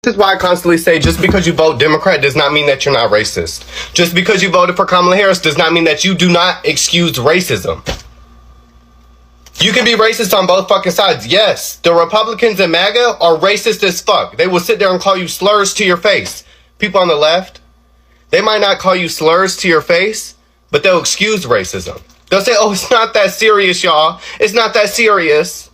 This is why I constantly say just because you vote Democrat does not mean that you're not racist. Just because you voted for Kamala Harris does not mean that you do not excuse racism. You can be racist on both fucking sides. Yes, the Republicans and MAGA are racist as fuck. They will sit there and call you slurs to your face. People on the left, they might not call you slurs to your face, but they'll excuse racism. They'll say, oh, it's not that serious, y'all. It's not that serious.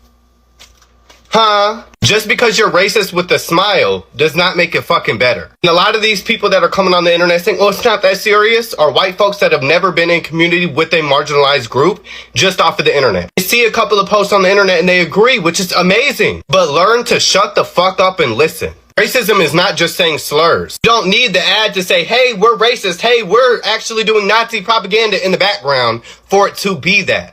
Huh? Just because you're racist with a smile does not make it fucking better. And a lot of these people that are coming on the internet saying, oh, it's not that serious, are white folks that have never been in community with a marginalized group just off of the internet. They see a couple of posts on the internet and they agree, which is amazing. But learn to shut the fuck up and listen. Racism is not just saying slurs. You don't need the ad to say, hey, we're racist. Hey, we're actually doing Nazi propaganda in the background for it to be that.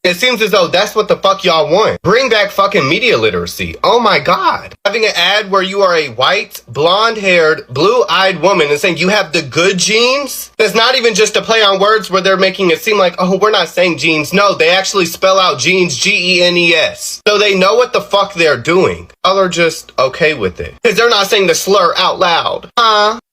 It seems as though that's what the fuck y'all want. Bring back fucking media literacy. Oh my God. Having an ad where you are a white, blonde-haired, blue-eyed woman and saying you have the good genes? It's not even just a play on words where they're making it seem like, oh, we're not saying genes. No, they actually spell out genes, G-E-N-E-S. So they know what the fuck they're doing. Y'all are just okay with it. Because they're not saying the slur out loud.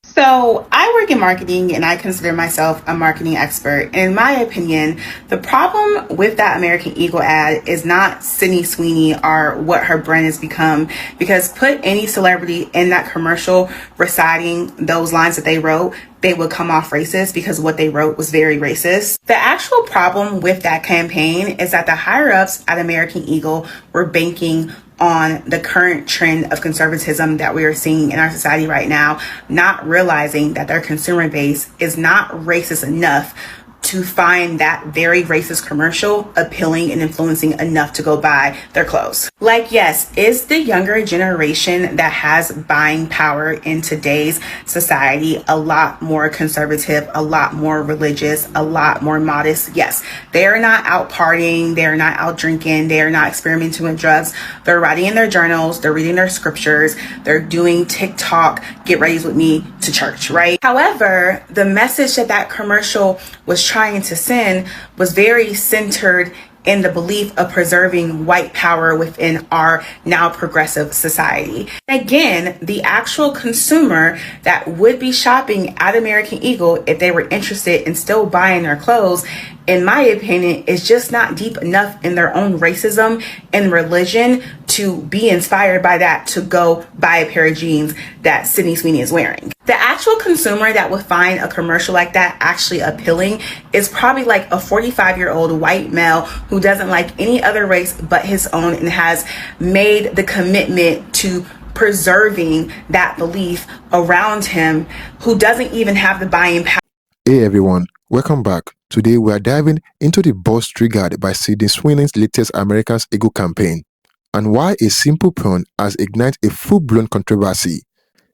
So I work in marketing and I consider myself a marketing expert. In my opinion, the problem with that American Eagle ad is not Sydney Sweeney or what her brand has become, because put any celebrity in that commercial reciting those lines that they wrote, they would come off racist because what they wrote was very racist. The actual problem with that campaign is that the higher ups at American Eagle were banking on the current trend of conservatism that we are seeing in our society right now, not realizing that their consumer base is not racist enough to find that very racist commercial appealing and influencing enough to go buy their clothes. Like, yes, it's the younger generation that has buying power in today's society, a lot more conservative, a lot more religious, a lot more modest. Yes, they're not out partying, they're not out drinking, they're not experimenting with drugs. They're writing in their journals, they're reading their scriptures, they're doing TikTok, get ready with me to church, right? However, the message that commercial was trying to send was very centered in the belief of preserving white power within our now progressive society. Again, the actual consumer that would be shopping at American Eagle, if they were interested in still buying their clothes, in my opinion, is just not deep enough in their own racism and religion to be inspired by that to go buy a pair of jeans that Sydney Sweeney is wearing. The actual consumer that would find a commercial like that actually appealing is probably like a 45-year-old white male who doesn't like any other race but his own and has made the commitment to preserving that belief around him, who doesn't even have the buying power. Hey everyone, welcome back. Today we are diving into the buzz triggered by Sydney Sweeney's latest America's Eagle campaign and why a simple pun has ignited a full-blown controversy.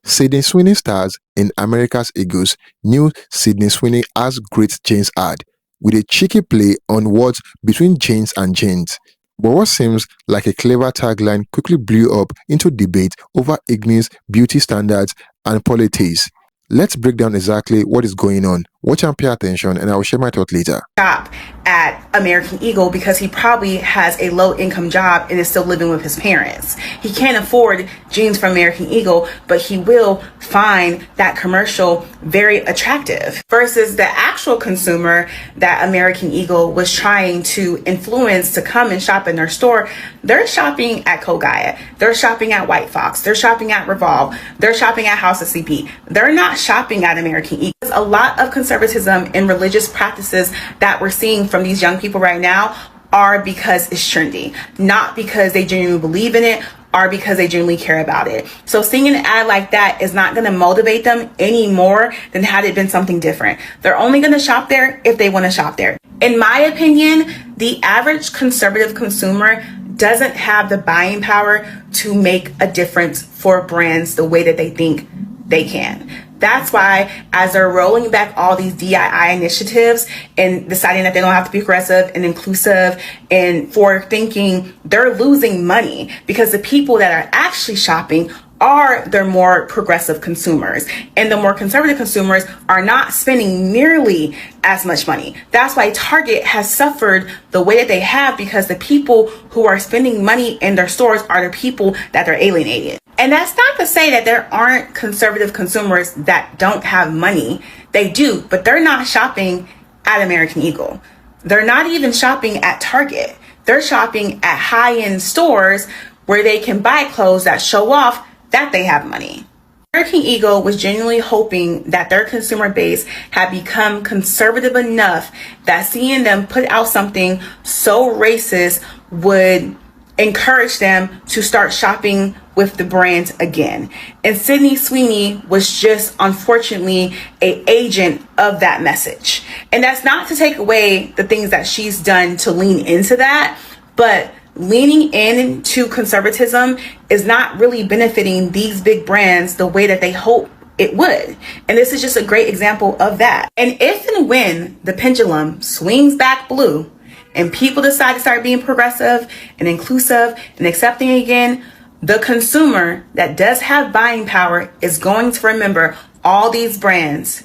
Sydney Sweeney stars in America's Eagle's new Sydney Sweeney Has Great Jeans ad with a cheeky play on words between jeans and jeans. But what seems like a clever tagline quickly blew up into debate over Ignis beauty standards and politics. Let's break down exactly what is going on. Watch and pay attention, and I will share my thought later. Shop at American Eagle because he probably has a low income job and is still living with his parents. He can't afford jeans from American Eagle, but he will find that commercial very attractive. Versus the actual consumer that American Eagle was trying to influence to come and shop in their store, they're shopping at Kogaya, they're shopping at White Fox, they're shopping at Revolve, they're shopping at House of CP. They're not shopping at American Eagle. A lot of conservatism and religious practices that we're seeing from these young people right now are because it's trendy, not because they genuinely believe in it or because they genuinely care about it. So seeing an ad like that is not going to motivate them any more than had it been something different. They're only going to shop there if they want to shop there. In my opinion, the average conservative consumer doesn't have the buying power to make a difference for brands the way that they think they can. That's why as they're rolling back all these DII initiatives and deciding that they don't have to be progressive and inclusive and forward thinking, they're losing money because the people that are actually shopping are the more progressive consumers, and the more conservative consumers are not spending nearly as much money. That's why Target has suffered the way that they have, because the people who are spending money in their stores are the people that they're alienated. And that's not to say that there aren't conservative consumers that don't have money. They do, but they're not shopping at American Eagle. They're not even shopping at Target. They're shopping at high-end stores where they can buy clothes that show off that they have money. American Eagle was genuinely hoping that their consumer base had become conservative enough that seeing them put out something so racist would encourage them to start shopping with the brand again. And Sydney Sweeney was just, unfortunately, an agent of that message. And that's not to take away the things that she's done to lean into that, but leaning into conservatism is not really benefiting these big brands the way that they hope it would. And this is just a great example of that. And if and when the pendulum swings back blue and people decide to start being progressive and inclusive and accepting again, the consumer that does have buying power is going to remember all these brands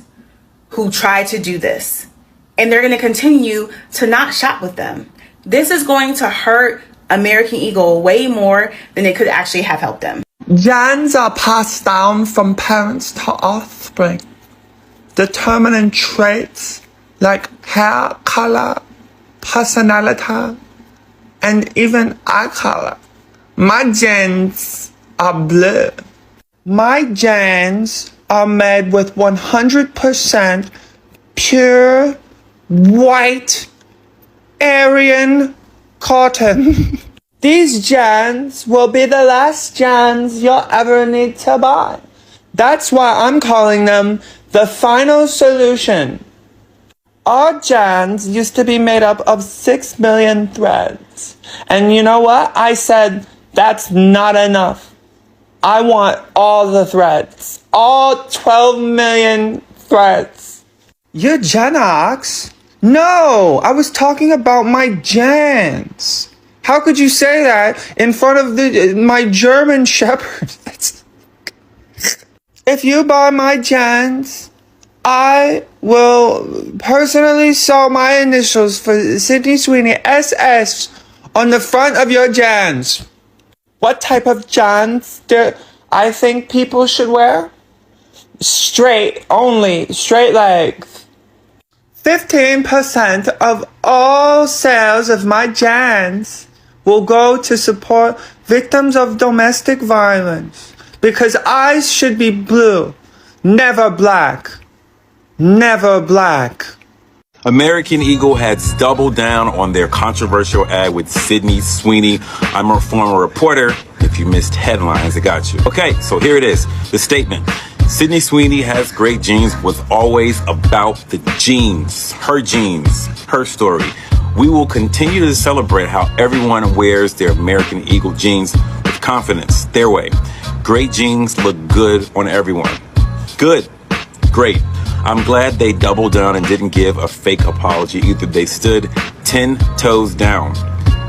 who try to do this. And they're going to continue to not shop with them. This is going to hurt American Eagle way more than it could actually have helped them. Genes are passed down from parents to offspring, determining traits like hair color, personality, and even eye color. My genes are blue. My genes are made with 100% pure white Aryan cotton. These genes will be the last genes you'll ever need to buy. That's why I'm calling them the final solution. Our genes used to be made up of 6 million threads. And you know what? I said, that's not enough. I want all the threads. All 12 million threads. Eugenics? No, I was talking about my genes. How could you say that in front of my German shepherd? If you buy my genes, I will personally sew my initials for Sydney Sweeney, SS, on the front of your genes. What type of genes do I think people should wear? Straight, only, straight legs. 15% of all sales of my genes will go to support victims of domestic violence, because eyes should be blue, never black. Never black. American Eagle has doubled down on their controversial ad with Sydney Sweeney. I'm a former reporter. If you missed headlines, I got you. Okay, so here it is, the statement. Sydney Sweeney has great genes, was always about the genes, her story. We will continue to celebrate how everyone wears their American Eagle jeans with confidence, their way. Great jeans look good on everyone. Good, great. I'm glad they doubled down and didn't give a fake apology either. They stood 10 toes down.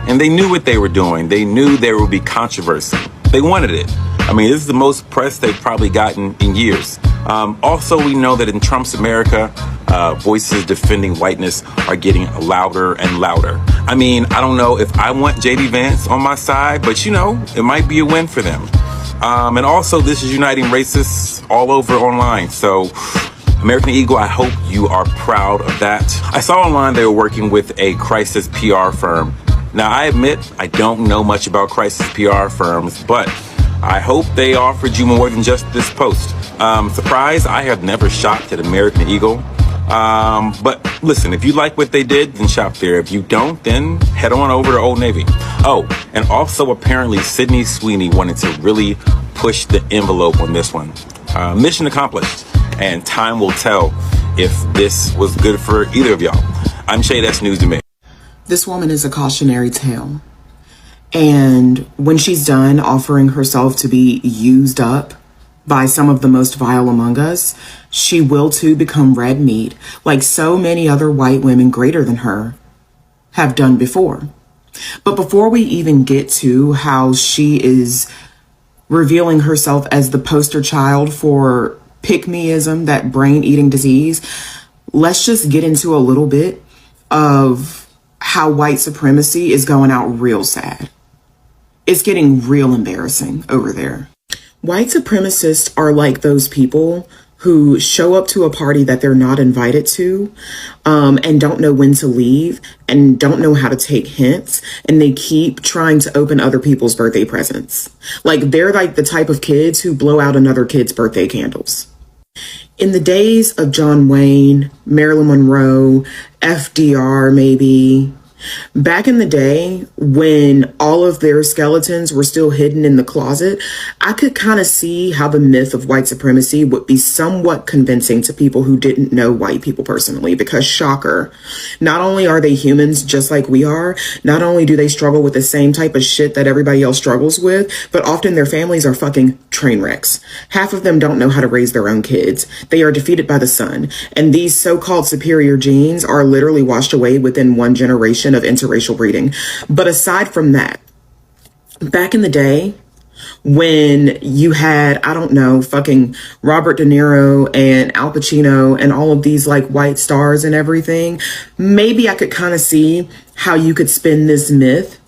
And they knew what they were doing. They knew there would be controversy. They wanted it. I mean, this is the most press they've probably gotten in years. Also, we know that in Trump's America, voices defending whiteness are getting louder and louder. I mean, I don't know if I want J.D. Vance on my side, but you know, it might be a win for them. And also, this is uniting racists all over online. So, American Eagle, I hope you are proud of that. I saw online they were working with a crisis PR firm. Now, I admit I don't know much about crisis PR firms, but I hope they offered you more than just this post. Surprise, I have never shopped at American Eagle. But listen, if you like what they did, then shop there. If you don't, then head on over to Old Navy. Oh, and also apparently Sydney Sweeney wanted to really push the envelope on this one. Mission accomplished. And time will tell if this was good for either of y'all. I'm Shay, that's news to me. This woman is a cautionary tale. And when she's done offering herself to be used up by some of the most vile among us, she will too become red meat, like so many other white women greater than her have done before. But before we even get to how she is revealing herself as the poster child for pick-meism, that brain-eating disease, let's just get into a little bit of how white supremacy is going out real sad. It's getting real embarrassing over there. White supremacists are like those people who show up to a party that they're not invited to, and don't know when to leave and don't know how to take hints, and they keep trying to open other people's birthday presents. Like, they're like the type of kids who blow out another kid's birthday candles. In the days of John Wayne, Marilyn Monroe, FDR maybe, back in the day when all of their skeletons were still hidden in the closet, I could kind of see how the myth of white supremacy would be somewhat convincing to people who didn't know white people personally, because shocker, not only are they humans just like we are, not only do they struggle with the same type of shit that everybody else struggles with, but often their families are fucking train wrecks. Half of them don't know how to raise their own kids. They are defeated by the sun. And these so-called superior genes are literally washed away within one generation of interracial breeding. But aside from that, back in the day when you had, I don't know, fucking Robert De Niro and Al Pacino and all of these like white stars and everything, maybe I could kind of see how you could spin this myth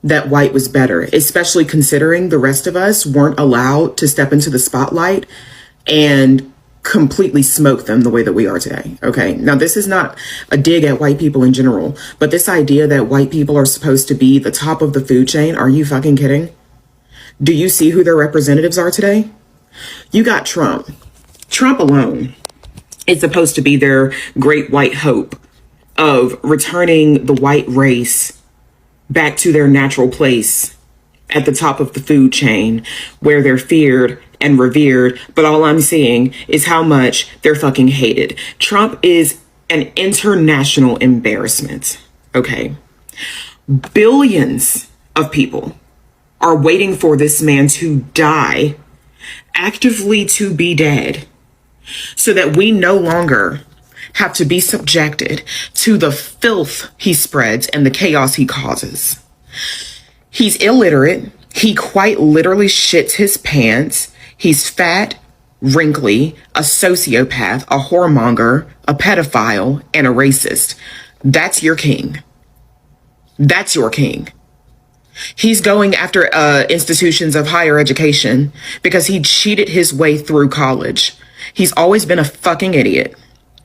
that white was better, especially considering the rest of us weren't allowed to step into the spotlight and completely smoke them the way that we are today. Okay. Now, this is not a dig at white people in general, but this idea that white people are supposed to be the top of the food chain. Are you fucking kidding? Do you see who their representatives are today? You got Trump. Trump alone is supposed to be their great white hope of returning the white race back to their natural place at the top of the food chain where they're feared and revered, but all I'm seeing is how much they're fucking hated. Trump is an international embarrassment, okay? Billions of people are waiting for this man to die, actively to be dead, so that we no longer have to be subjected to the filth he spreads and the chaos he causes. He's illiterate. He quite literally shits his pants. He's fat, wrinkly, a sociopath, a whoremonger, a pedophile, and a racist. That's your king. That's your king. He's going after institutions of higher education because he cheated his way through college. He's always been a fucking idiot.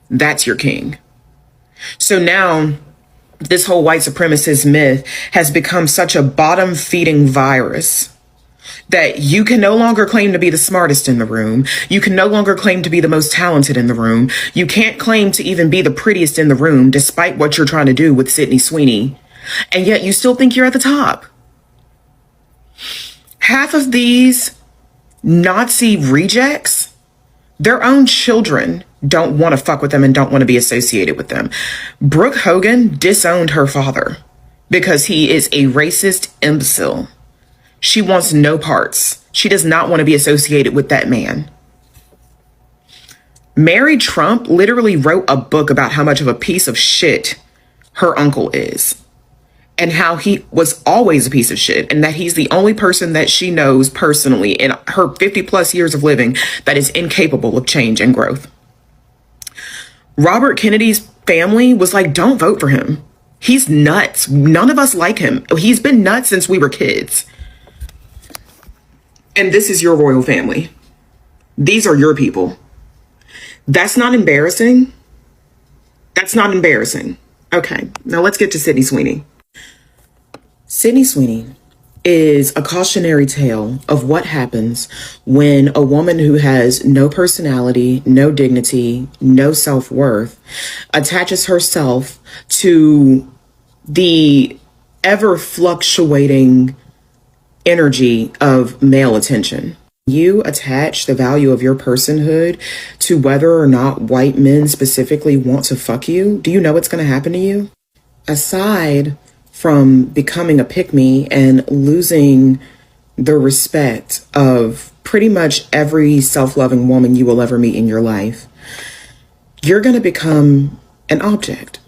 That's your king. So now this whole white supremacist myth has become such a bottom-feeding virus that you can no longer claim to be the smartest in the room. You can no longer claim to be the most talented in the room. You can't claim to even be the prettiest in the room, despite what you're trying to do with Sydney Sweeney. And yet you still think you're at the top. Half of these Nazi rejects, their own children don't want to fuck with them and don't want to be associated with them. Brooke Hogan disowned her father because he is a racist imbecile. She wants no parts. She does not want to be associated with that man. Mary Trump literally wrote a book about how much of a piece of shit her uncle is and how he was always a piece of shit and that he's the only person that she knows personally in her 50 plus years of living that is incapable of change and growth. Robert Kennedy's family was like, don't vote for him. He's nuts. None of us like him. He's been nuts since we were kids. And this is your royal family. These are your people. That's not embarrassing. That's not embarrassing. Okay, now let's get to Sydney Sweeney. Sydney Sweeney is a cautionary tale of what happens when a woman who has no personality, no dignity, no self-worth attaches herself to the ever-fluctuating energy of male attention. You attach the value of your personhood to whether or not white men specifically want to fuck you. Do you know what's going to happen to you? Aside from becoming a pick-me and losing the respect of pretty much every self-loving woman you will ever meet in your life, you're going to become an object.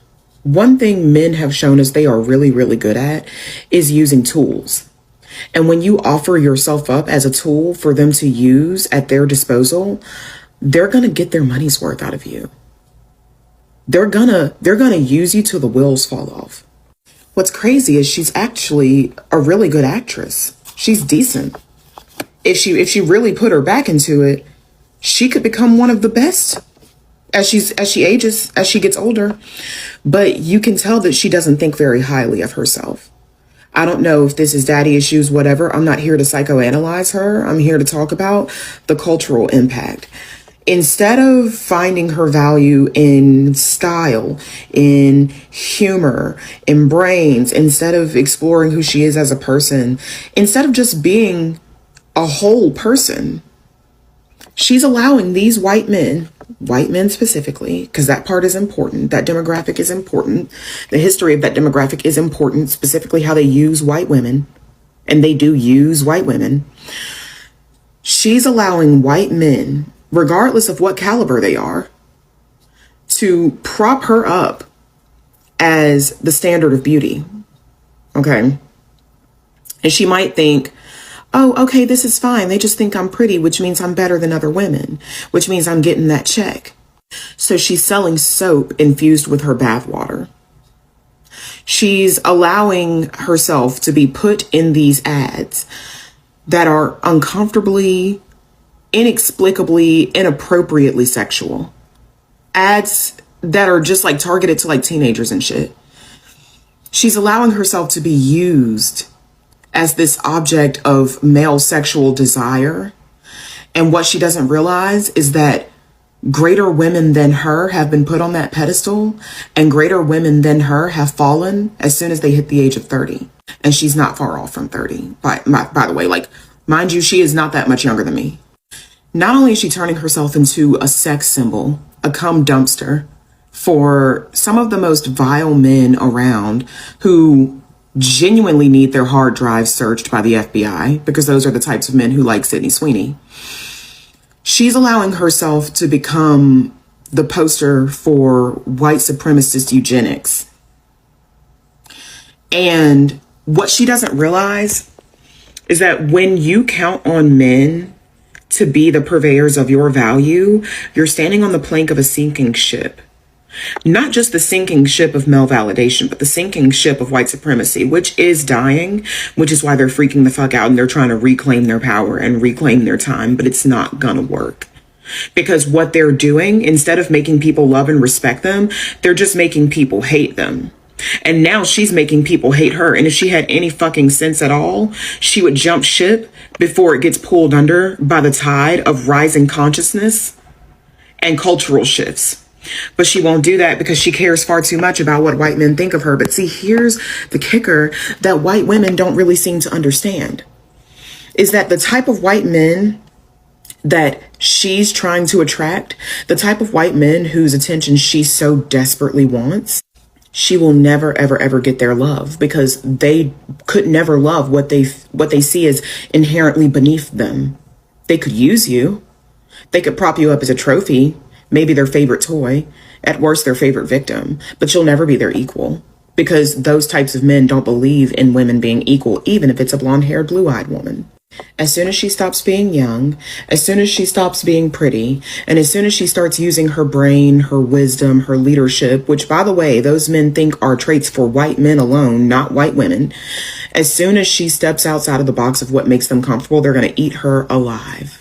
One thing men have shown us they are really, really good at is using tools. And when you offer yourself up as a tool for them to use at their disposal, they're going to get their money's worth out of you. They're gonna use you till the wheels fall off. What's crazy is she's actually a really good actress. She's decent. if she really put her back into it, she could become one of the best as she ages, as she gets older. But you can tell that she doesn't think very highly of herself. I don't know if this is daddy issues, whatever. I'm not here to psychoanalyze her. I'm here to talk about the cultural impact. Instead of finding her value in style, in humor, in brains, instead of exploring who she is as a person, instead of just being a whole person, she's allowing these white men specifically, because that part is important, that demographic is important, the history of that demographic is important, specifically how they use white women, and they do use white women. She's allowing white men, regardless of what caliber they are, to prop her up as the standard of beauty. Okay? And she might think, oh, okay, this is fine. They just think I'm pretty, which means I'm better than other women, which means I'm getting that check. So she's selling soap infused with her bathwater. She's allowing herself to be put in these ads that are uncomfortably, inexplicably, inappropriately sexual. Ads that are just like targeted to like teenagers and shit. She's allowing herself to be used as this object of male sexual desire. And what she doesn't realize is that greater women than her have been put on that pedestal, and greater women than her have fallen as soon as they hit the age of 30. And she's not far off from 30. By the way, like, mind you, she is not that much younger than me. Not only is she turning herself into a sex symbol, a cum dumpster for some of the most vile men around who genuinely need their hard drives searched by the FBI, because those are the types of men who like Sydney Sweeney. She's allowing herself to become the poster for white supremacist eugenics. And what she doesn't realize is that when you count on men to be the purveyors of your value, you're standing on the plank of a sinking ship. Not just the sinking ship of male validation, but the sinking ship of white supremacy, which is dying, which is why they're freaking the fuck out and they're trying to reclaim their power and reclaim their time, but it's not gonna work. Because what they're doing, instead of making people love and respect them, they're just making people hate them. And now she's making people hate her. And if she had any fucking sense at all, she would jump ship before it gets pulled under by the tide of rising consciousness and cultural shifts. But she won't do that because she cares far too much about what white men think of her. But see, here's the kicker that white women don't really seem to understand, is that the type of white men that she's trying to attract, the type of white men whose attention she so desperately wants, she will never, ever, ever get their love, because they could never love what they see as inherently beneath them. They could use you. They could prop you up as a trophy, maybe their favorite toy, at worst their favorite victim, but you'll never be their equal, because those types of men don't believe in women being equal, even if it's a blonde-haired, blue-eyed woman. As soon as she stops being young, as soon as she stops being pretty, and as soon as she starts using her brain, her wisdom, her leadership, which, by the way, those men think are traits for white men alone, not white women, as soon as she steps outside of the box of what makes them comfortable, they're going to eat her alive.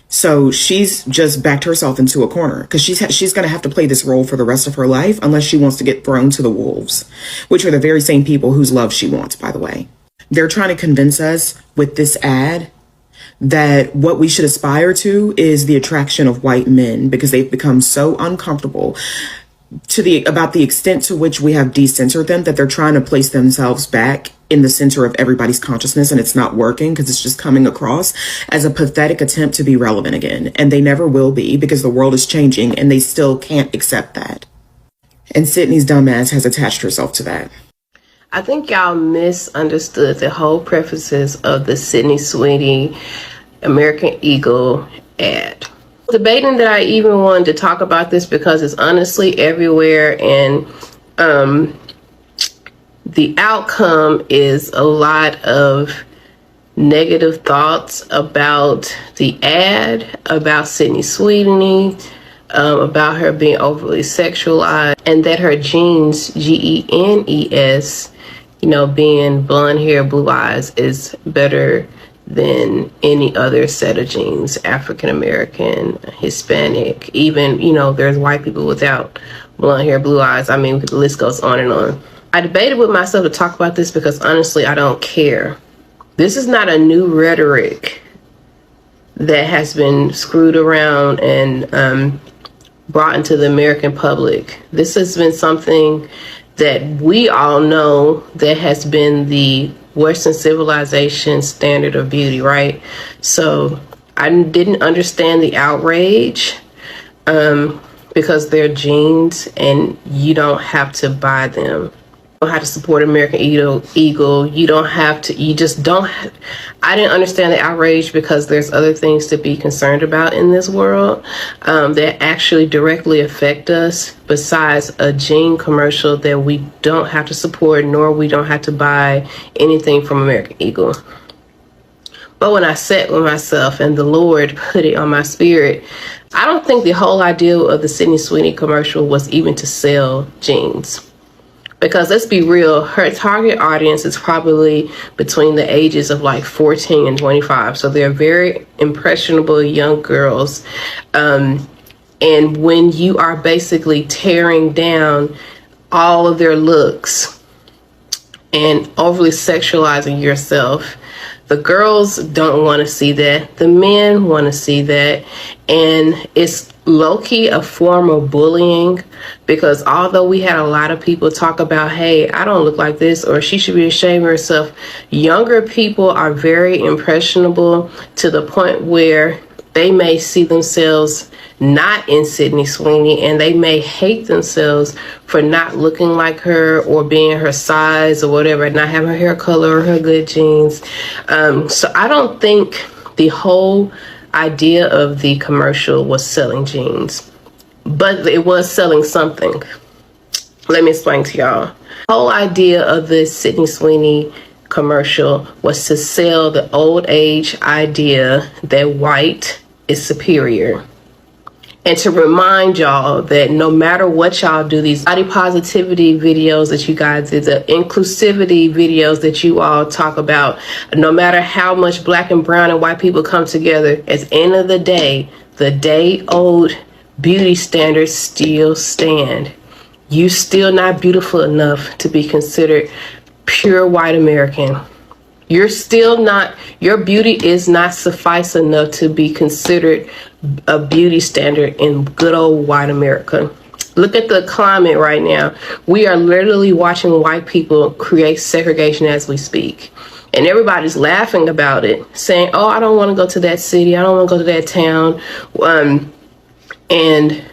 So she's just backed herself into a corner, because she's going to have to play this role for the rest of her life unless she wants to get thrown to the wolves, which are the very same people whose love she wants, by the way. They're trying to convince us with this ad that what we should aspire to is the attraction of white men, because they've become so uncomfortable about the extent to which we have decentered them, that they're trying to place themselves back in the center of everybody's consciousness, and it's not working because it's just coming across as a pathetic attempt to be relevant again. And they never will be, because the world is changing and they still can't accept that. And Sydney's dumbass has attached herself to that. I think y'all misunderstood the whole prefaces of the Sydney Sweeney American Eagle ad. Debating that I even wanted to talk about this because it's honestly everywhere, and the outcome is a lot of negative thoughts about the ad, about Sydney Sweeney, about her being overly sexualized, and that her genes, Genes, being blonde hair, blue eyes, is better than any other set of genes. African American, Hispanic, even, you know, there's white people without blonde hair, blue eyes. I mean, the list goes on and on. I debated with myself to talk about this because honestly, I don't care. This is not a new rhetoric that has been screwed around and brought into the American public. This has been something that we all know that has been the Western civilization standard of beauty, right? So I didn't understand the outrage because they're genes and you don't have to buy them. You don't have to support American Eagle. You don't have to, you just don't. I didn't understand the outrage because there's other things to be concerned about in this world that actually directly affect us besides a gene commercial that we don't have to support, nor we don't have to buy anything from American Eagle. But when I sat with myself and the Lord put it on my spirit, I don't think the whole idea of the Sydney Sweeney commercial was even to sell jeans. Because let's be real, her target audience is probably between the ages of like 14 and 25. So they're very impressionable young girls. And when you are basically tearing down all of their looks and overly sexualizing yourself, the girls don't want to see that. The men want to see that. And it's low-key a form of bullying, because although we had a lot of people talk about, hey, I don't look like this, or she should be ashamed of herself, younger people are very impressionable to the point where they may see themselves not in Sydney Sweeney, and they may hate themselves for not looking like her or being her size or whatever, not having her hair color or her good genes. So I don't think the whole idea of the commercial was selling jeans, but it was selling something. Let me explain to y'all. The whole idea of the Sydney Sweeney commercial was to sell the old age idea that white is superior. And to remind y'all that no matter what y'all do, these body positivity videos that you guys did, the inclusivity videos that you all talk about, no matter how much black and brown and white people come together, at the end of the day-old beauty standards still stand. You still not beautiful enough to be considered pure white American. You're still not, your beauty is not suffice enough to be considered a beauty standard in good old white America. Look at the climate right now. We are literally watching white people create segregation as we speak. And everybody's laughing about it, saying, oh, I don't want to go to that city. I don't want to go to that town. And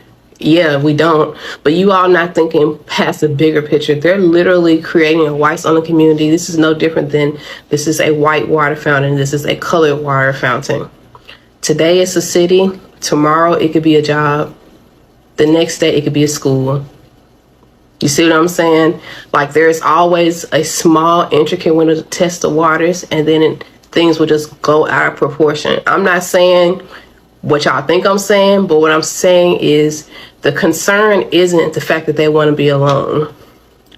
yeah, we don't. But you all not thinking past the bigger picture. They're literally creating a whites on the community. This is no different than this is a white water fountain. This is a colored water fountain. Today it's a city. Tomorrow it could be a job. The next day it could be a school. You see what I'm saying? Like there's always a small intricate window to test the waters, and then things will just go out of proportion. I'm not saying what y'all think I'm saying, but what I'm saying is the concern isn't the fact that they want to be alone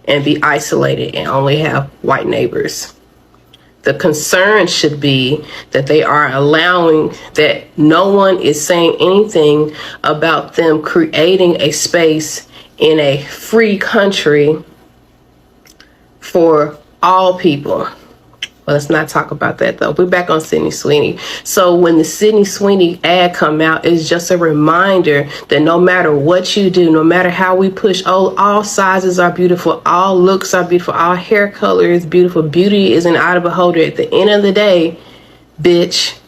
and be isolated and only have white neighbors. The concern should be that they are allowing, that no one is saying anything about them creating a space in a free country for all people. Well, let's not talk about that though. We're back on Sydney Sweeney. So when the Sydney Sweeney ad come out, it's just a reminder that no matter what you do, no matter how we push, oh, all sizes are beautiful, all looks are beautiful, all hair color is beautiful, beauty is an eye of the beholder. At the end of the day, bitch,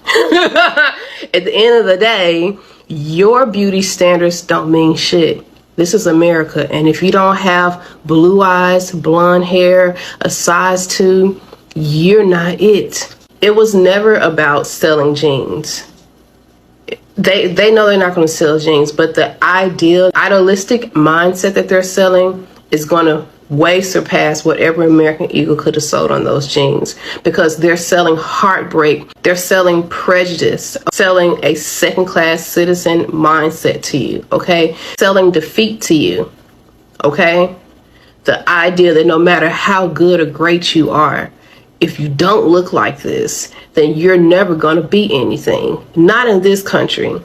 at the end of the day, your beauty standards don't mean shit. This is America. And if you don't have blue eyes, blonde hair, a size 2, you're not it. It was never about selling jeans. They know they're not going to sell jeans, but the idealistic mindset that they're selling is going to way surpass whatever American Eagle could have sold on those jeans, because they're selling heartbreak, they're selling prejudice, selling a second-class citizen mindset to you, okay? Selling defeat to you, okay? The idea that no matter how good or great you are, if you don't look like this, then you're never going to be anything. Not in this country.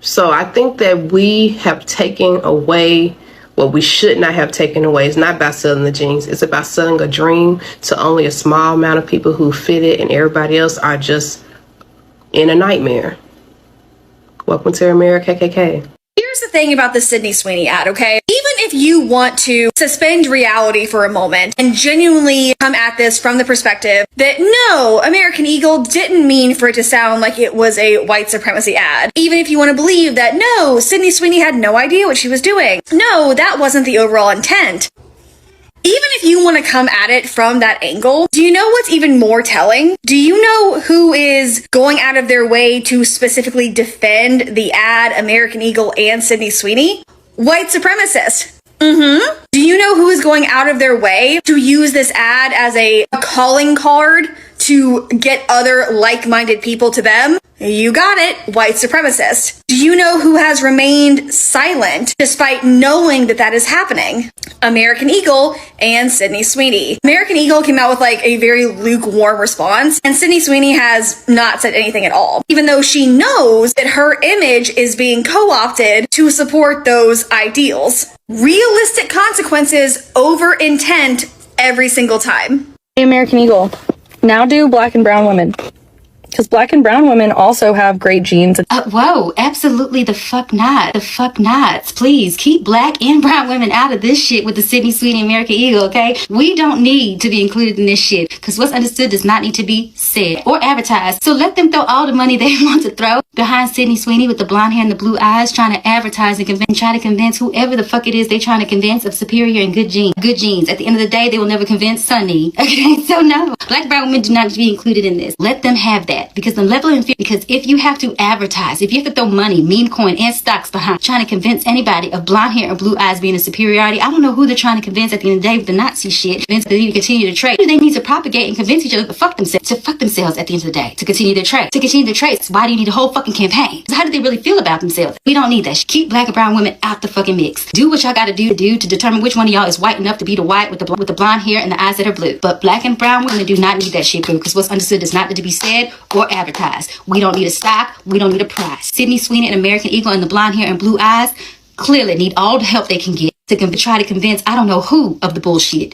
So I think that we have taken away what we should not have taken away. It's not about selling the jeans. It's about selling a dream to only a small amount of people who fit it, and everybody else are just in a nightmare. Welcome to America, KKK. Here's the thing about the Sydney Sweeney ad, okay? Even if you want to suspend reality for a moment and genuinely come at this from the perspective that no, American Eagle didn't mean for it to sound like it was a white supremacy ad. Even if you want to believe that no, Sydney Sweeney had no idea what she was doing. No, that wasn't the overall intent. Even if you want to come at it from that angle, do you know what's even more telling? Do you know who is going out of their way to specifically defend the ad, American Eagle and Sydney Sweeney? White supremacists. Do you know who is going out of their way to use this ad as a calling card to get other like-minded people to them? You got it, white supremacist. Do you know who has remained silent despite knowing that that is happening? American Eagle and Sydney Sweeney. American Eagle came out with like a very lukewarm response, and Sydney Sweeney has not said anything at all, even though she knows that her image is being co-opted to support those ideals. Realistic consequences over intent every single time. American Eagle, now do black and brown women. Because black and brown women also have great genes. Whoa, absolutely the fuck not. The fuck nots. Please keep black and brown women out of this shit with the Sydney Sweeney American Eagle, okay? We don't need to be included in this shit because what's understood does not need to be said or advertised. So let them throw all the money they want to throw behind Sydney Sweeney with the blonde hair and the blue eyes, trying to advertise and try to convince whoever the fuck it is they trying to convince of superior and good genes. Good genes. At the end of the day, they will never convince Sunny. Okay, so no. Black and brown women do not need to be included in this. Let them have that. Because the level of because if you have to advertise, if you have to throw money, meme coin, and stocks behind trying to convince anybody of blonde hair and blue eyes being a superiority, I don't know who they're trying to convince at the end of the day with the Nazi shit. Convince they need to continue to trade. They need to propagate and convince each other to fuck themselves at the end of the day, to continue their trade. To continue their trades. Why do you need a whole fucking campaign? So how do they really feel about themselves? We don't need that. Keep black and brown women out the fucking mix. Do what y'all gotta do to determine which one of y'all is white enough to be the white with the blonde hair and the eyes that are blue. But black and brown women do not need that shit, because what's understood is not to be said or advertised. We don't need a stock. We don't need a price. Sydney Sweeney and American Eagle and the blonde hair and blue eyes clearly need all the help they can get to try to convince I don't know who of the bullshit.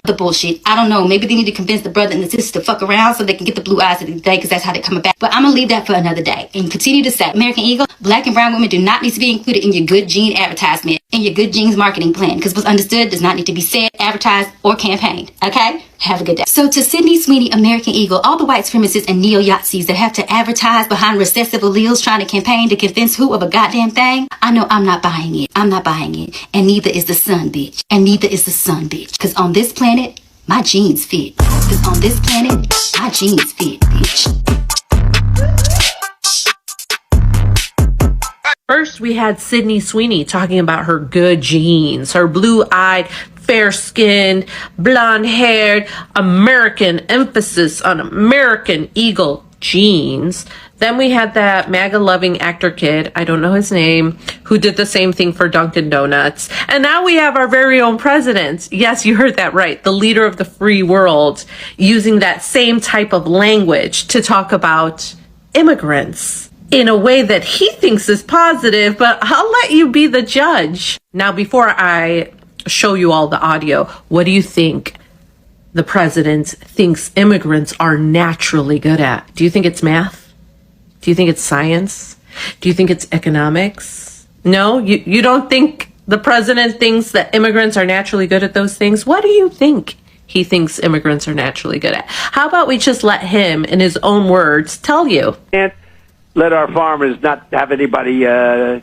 I don't know. Maybe they need to convince the brother and the sister to fuck around so they can get the blue eyes at the end of the day, because that's how they come back. But I'm gonna leave that for another day and continue to say American Eagle, black and brown women do not need to be included in your good gene advertisement, in your good genes marketing plan, because what's understood does not need to be said, advertised, or campaigned. Okay? Have a good day. So to Sydney Sweeney, American Eagle, all the white supremacists and neo-Yazis that have to advertise behind recessive alleles trying to campaign to convince who of a goddamn thing, I know I'm not buying it. I'm not buying it. And neither is the sun, bitch. And neither is the sun, bitch. Because on this planet, my genes fit. Because on this planet, my genes fit, bitch. First, we had Sydney Sweeney talking about her good genes, her blue-eyed, fair-skinned, blonde-haired, American emphasis on American Eagle genes. Then we had that MAGA-loving actor kid, I don't know his name, who did the same thing for Dunkin' Donuts. And now we have our very own president. Yes, you heard that right. The leader of the free world, using that same type of language to talk about immigrants in a way that he thinks is positive, but I'll let you be the judge. Now, before I show you all the audio, what do you think the president thinks immigrants are naturally good at? Do you think it's math? Do you think it's science? Do you think it's economics? No, you don't think the president thinks that immigrants are naturally good at those things? What do you think he thinks immigrants are naturally good at? How about we just let him, in his own words, tell you? Can't let our farmers not have anybody, these are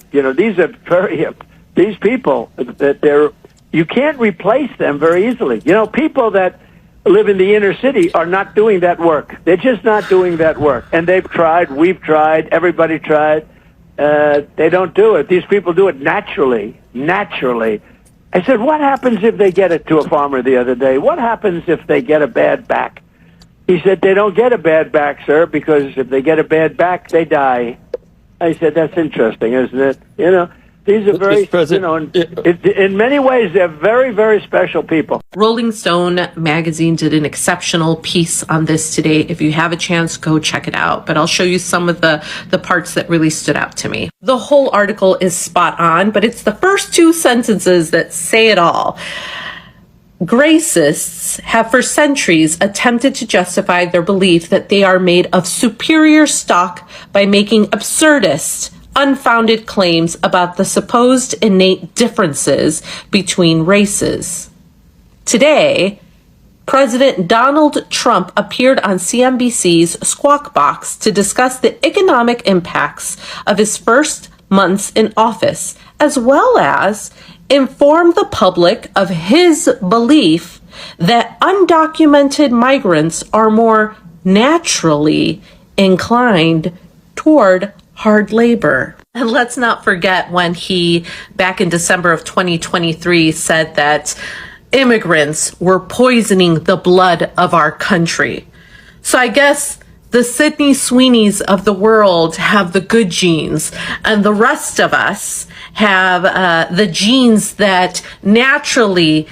these people that you can't replace them very easily. People that live in the inner city are not doing that work. They're just not doing that work. And they've tried, we've tried, everybody tried. They don't do it. These people do it naturally. I said, what happens if they get it to a farmer the other day? What happens if they get a bad back? He said, they don't get a bad back, sir, because if they get a bad back, they die. I said, that's interesting, isn't it? These are very, in many ways, they're very, very special people. Rolling Stone magazine did an exceptional piece on this today. If you have a chance, go check it out. But I'll show you some of the parts that really stood out to me. The whole article is spot on, but it's the first two sentences that say it all. Gracists have for centuries attempted to justify their belief that they are made of superior stock by making absurdist, unfounded claims about the supposed innate differences between races. Today, President Donald Trump appeared on CNBC's Squawk Box to discuss the economic impacts of his first months in office, as well as inform the public of his belief that undocumented migrants are more naturally inclined toward hard labor. And let's not forget when he, back in December of 2023, said that immigrants were poisoning the blood of our country. So I guess the Sydney Sweeneys of the world have the good genes, and the rest of us have the genes that naturally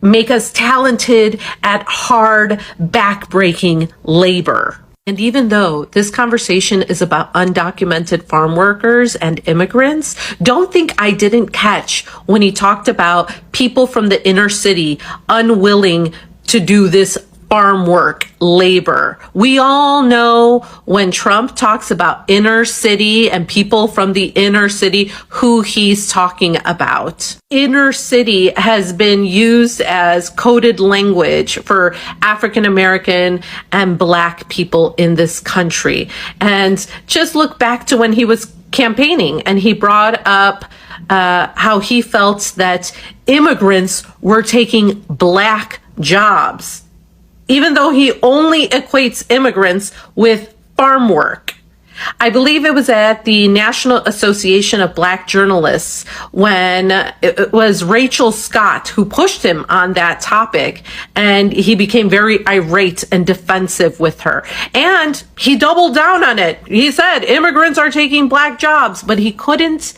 make us talented at hard, back-breaking labor. And even though this conversation is about undocumented farm workers and immigrants, don't think I didn't catch when he talked about people from the inner city unwilling to do this farm work, labor. We all know when Trump talks about inner city and people from the inner city, who he's talking about. Inner city has been used as coded language for African American and Black people in this country. And just look back to when he was campaigning and he brought up how he felt that immigrants were taking Black jobs, even though he only equates immigrants with farm work. I believe it was at the National Association of Black Journalists when it was Rachel Scott who pushed him on that topic, and he became very irate and defensive with her. And he doubled down on it. He said immigrants are taking Black jobs, but he couldn't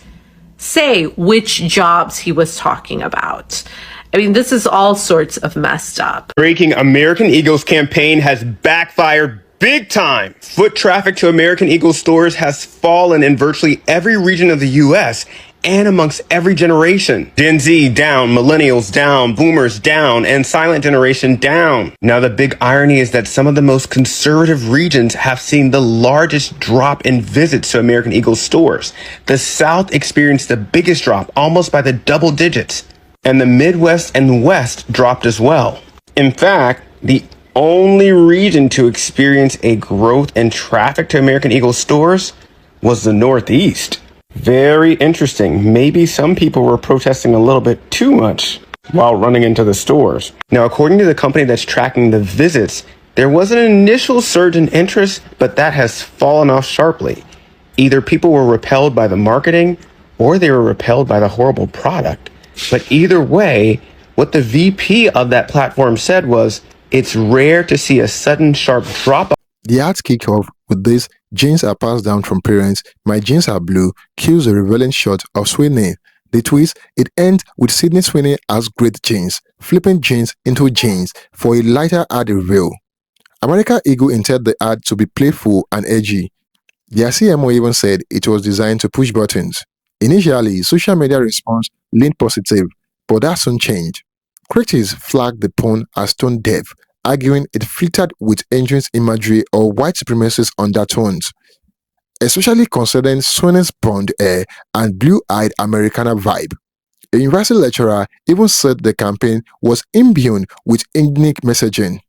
say which jobs he was talking about. I mean, this is all sorts of messed up. Breaking American Eagle's campaign has backfired big time. Foot traffic to American Eagle stores has fallen in virtually every region of the U.S. and amongst every generation. Gen Z down, millennials down, boomers down, and silent generation down. Now, the big irony is that some of the most conservative regions have seen the largest drop in visits to American Eagle stores. The South experienced the biggest drop, almost by the double digits. And the Midwest and West dropped as well. In fact, the only region to experience a growth in traffic to American Eagle stores was the Northeast. Very interesting. Maybe some people were protesting a little bit too much while running into the stores. Now, according to the company that's tracking the visits, there was an initial surge in interest, but that has fallen off sharply. Either people were repelled by the marketing or they were repelled by the horrible product. But either way, what the VP of that platform said was, it's rare to see a sudden sharp drop. The ads kick off with this: genes are passed down from parents, my genes are blue, cues a revealing shot of Sweeney. The twist, it ends with Sydney Sweeney as great genes, flipping genes into jeans for a lighter ad reveal. American Eagle intended the ad to be playful and edgy. Their CMO even said it was designed to push buttons. Initially, social media response leaned positive, but that soon changed. Critics flagged the pun as tone deaf, arguing it flirted with entrance imagery or white supremacist undertones, especially considering Sweeney's blonde hair and blue-eyed Americana vibe. A university lecturer even said the campaign was imbued with ethnic messaging.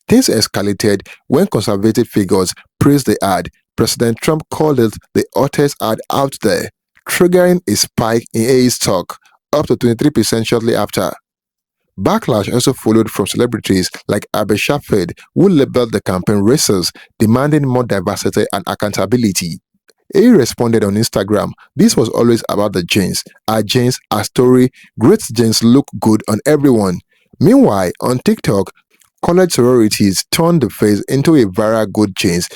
Things escalated when conservative figures praised the ad. President Trump called it the hottest ad out there, triggering a spike in AA stock, up to 23% shortly after. Backlash also followed from celebrities like RlSK, who labeled the campaign racist, demanding more diversity and accountability. AA responded on Instagram, "This was always about the genes. Our genes, our story, great genes look good on everyone." Meanwhile, on TikTok, college sororities turned the phase into a viral good genes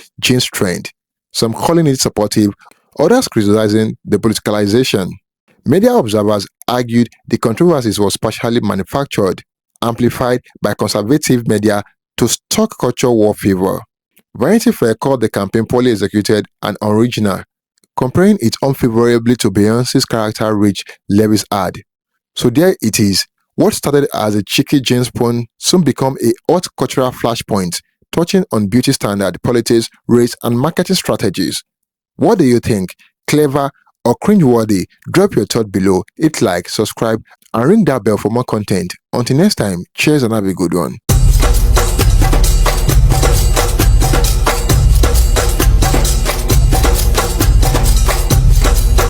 trend, some calling it supportive, others criticizing the politicalization. Media observers argued the controversies was partially manufactured, amplified by conservative media to stock culture war favor. Vanity Fair called the campaign poorly executed and unoriginal, comparing it unfavorably to Beyonce's character-rich Lewis ad. So there it is. What started as a cheeky James pun soon became a hot cultural flashpoint, touching on beauty standard, politics, race, and marketing strategies. What do you think? Clever or cringeworthy? Drop your thought below, hit like, subscribe, and ring that bell for more content. Until next time, cheers and have a good one.